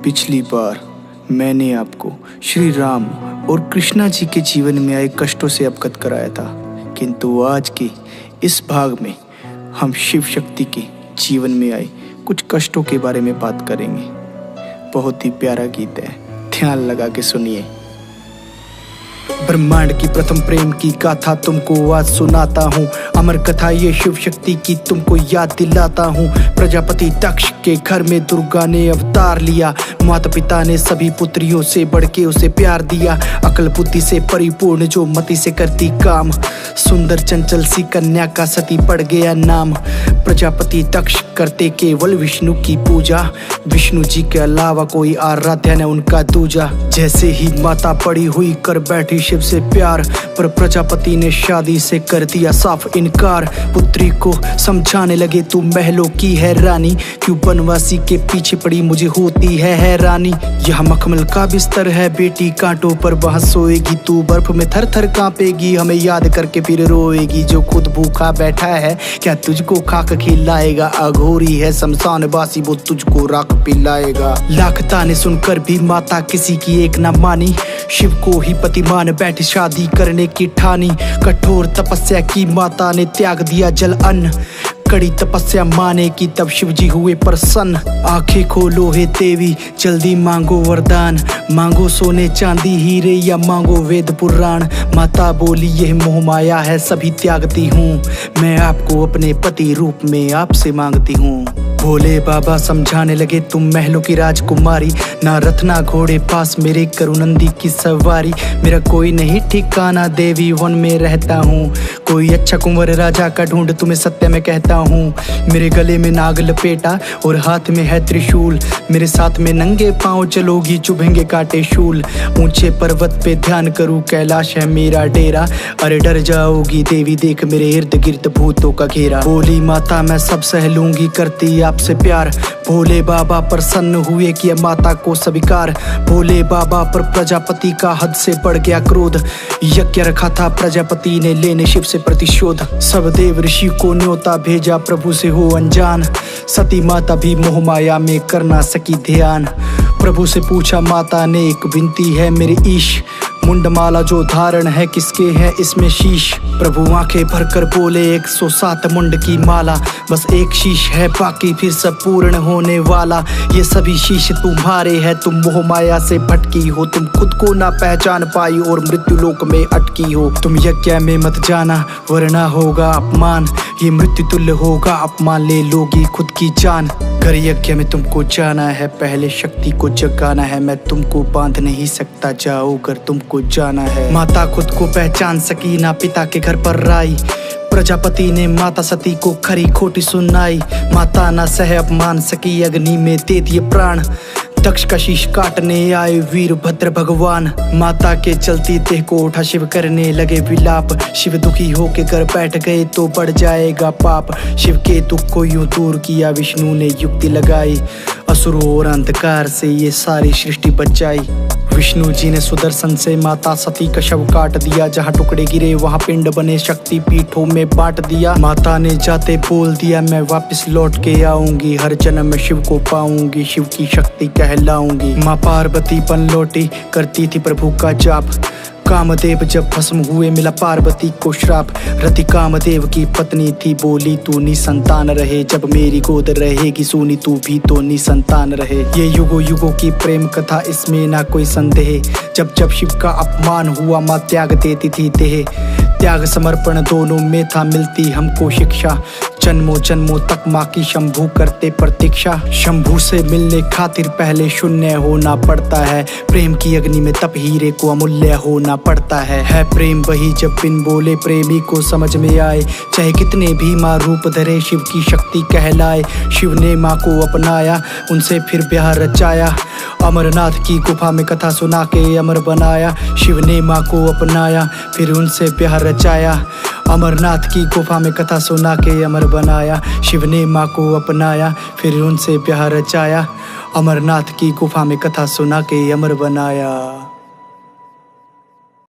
पिछली बार मैंने आपको श्री राम और कृष्णा जी के जीवन में आए कष्टों से अवगत कराया था, किंतु आज के इस भाग में हम शिव शक्ति के जीवन में आए कुछ कष्टों के बारे में बात करेंगे। बहुत ही प्यारा गीत है, ध्यान लगा के सुनिए। ब्रह्मांड की प्रथम प्रेम की गाथा तुमको आज सुनाता हूँ। अमर कथा ये शिव शक्ति की तुमको याद दिलाता हूँ। प्रजापति दक्ष के घर में दुर्गा ने अवतार लिया। माता पिता ने सभी पुत्रियों से बढ़ के उसे प्यार दिया। अकल बुद्धि से परिपूर्ण जो मति से करती काम, सुंदर चंचल सी कन्या का सती पड़ गया नाम। प्रजापति दक्ष करते केवल विष्णु की पूजा, विष्णु जी के अलावा कोई आराध्य न उनका दूजा। जैसे ही माता पड़ी हुई कर बैठी शिव से प्यार, पर प्रजापति ने शादी से कर दिया साफ इनकार। पुत्री को समझाने लगे तू महलों की है रानी, क्यों बनवासी के पीछे पड़ी मुझे होती है हैरानी। यह मखमल का बिस्तर है बेटी कांटों पर वहाँ सोएगी तू, बर्फ में थर थर कांपेगी हमें याद करके फिर रोएगी। जो खुद भूखा बैठा है क्या तुझको खाक खिलाएगा, अघोरी है शमशान वासी वो तुझको राख पिलाएगा। लाख ताने सुनकर भी माता किसी की एक न मानी, शिव को ही पति मान बैठी शादी करने की ठानी। कठोर तपस्या की माता ने त्याग दिया जल अन्न, कड़ी तपस्या माने की तब शिव जी हुए प्रसन्न। आंखें खोलो हे देवी जल्दी मांगो वरदान, मांगो सोने चांदी हीरे या मांगो वेद पुराण। माता बोली यह मोह माया है सभी त्यागती हूँ, मैं आपको अपने पति रूप में आपसे मांगती हूँ। भोले बाबा समझाने लगे तुम महलों की राजकुमारी, ना रथ ना घोड़े पास मेरे करुनंदी की सवारी। मेरा कोई नहीं ठिकाना देवी वन में रहता हूँ, कोई अच्छा कुंवर राजा का ढूंढ तुम्हें सत्य में कहता हूँ। मेरे गले में नाग लपेटा और हाथ में है त्रिशूल, मेरे साथ में नंगे पांव चलोगी चुभेंगे कांटे शूल। ऊंचे पर्वत पे ध्यान करूँ कैलाश है मेरा डेरा, अरे डर जाओगी देवी देख मेरे इर्द गिर्द भूतों का घेरा। बोली माता मैं सब सह लूंगी करती आपसे प्यार, भोले बाबा प्रसन्न हुए किया माता को स्वीकार। भोले बाबा पर प्रजापति का हद से बढ़ गया क्रोध, यज्ञ रखा था प्रजापति ने लेने शिव से प्रतिशोध। सब देव ऋषि को न्योता भेजा प्रभु से हो अनजान, सती माता भी मोह माया में कर ना सकी ध्यान। प्रभु से पूछा माता ने एक विनती है मेरे ईश, मुंडमाला जो धारण है किसके है इसमें शीश। प्रभु आंखें भरकर बोले 107 मुंड की माला, बस एक शीश है बाकी फिर सब पूर्ण होने वाला। ये सभी शीश तुम्हारे हैं तुम मोह माया से भटकी हो, तुम खुद को ना पहचान पाई और मृत्यु लोक में अटकी हो। तुम यज्ञ में मत जाना वरना होगा अपमान, ये मृत्यु तुल्य होगा अपमान ले लोगी खुद की जान। कर यज्ञ में तुमको जाना है पहले शक्ति को जगाना है, मैं तुमको बांध नहीं सकता जाओ कर तुमको जाना है। माता खुद को पहचान सकी ना पिता के घर पर राई, प्रजापति ने माता सती को खरी खोटी सुनाई। माता ना सह अपमान सकी अग्नि में दे दिए प्राण, दक्ष का शीश काटने आए वीर भद्र भगवान। माता के चलती देह को उठा शिव करने लगे विलाप, शिव दुखी होके घर बैठ गए तो बढ़ जाएगा पाप। शिव के दुख को यूं दूर किया विष्णु ने युक्ति लगाई, असुरों और अंधकार से ये सारी सृष्टि बचाई। विष्णु जी ने सुदर्शन से माता सती का शव काट दिया, जहाँ टुकड़े गिरे वहाँ पिंड बने शक्ति पीठों में बांट दिया। माता ने जाते बोल दिया मैं वापस लौट के आऊंगी, हर जन्म में शिव को पाऊंगी, शिव की शक्ति कहलाऊंगी। माँ पार्वती बन लौटी करती थी प्रभु का जाप, कामदेव जब भस्म हुए मिला पार्वती को श्राप। रति कामदेव की पत्नी थी बोली तू निसंतान रहे, जब मेरी गोद रहेगी सोनी तू भी तो निसंतान रहे। ये युगों युगों की प्रेम कथा इसमें ना कोई संदेह, जब जब शिव का अपमान हुआ माँ त्याग देती थी देह। त्याग समर्पण दोनों में था मिलती हमको शिक्षा, जन्मों जन्मों तक माँ की शंभू करते प्रतीक्षा। शंभू से मिलने खातिर पहले शून्य होना पड़ता है, प्रेम की अग्नि में तप हीरे को अमूल्य होना पड़ता है प्रेम वही जब बिन बोले प्रेमी को समझ में आए, चाहे कितने भी माँ रूप धरे शिव की शक्ति कहलाए। शिव ने माँ को अपनाया उनसे फिर ब्याह रचाया, अमरनाथ की गुफा में कथा सुना के अमर बनाया। शिव ने माँ को अपनाया फिर उनसे ब्याह रचाया, अमरनाथ की गुफा में कथा सुना के अमर बनाया। शिव ने माँ को अपनाया फिर उनसे ब्याह रचाया, अमरनाथ की गुफा में कथा सुना के अमर बनाया।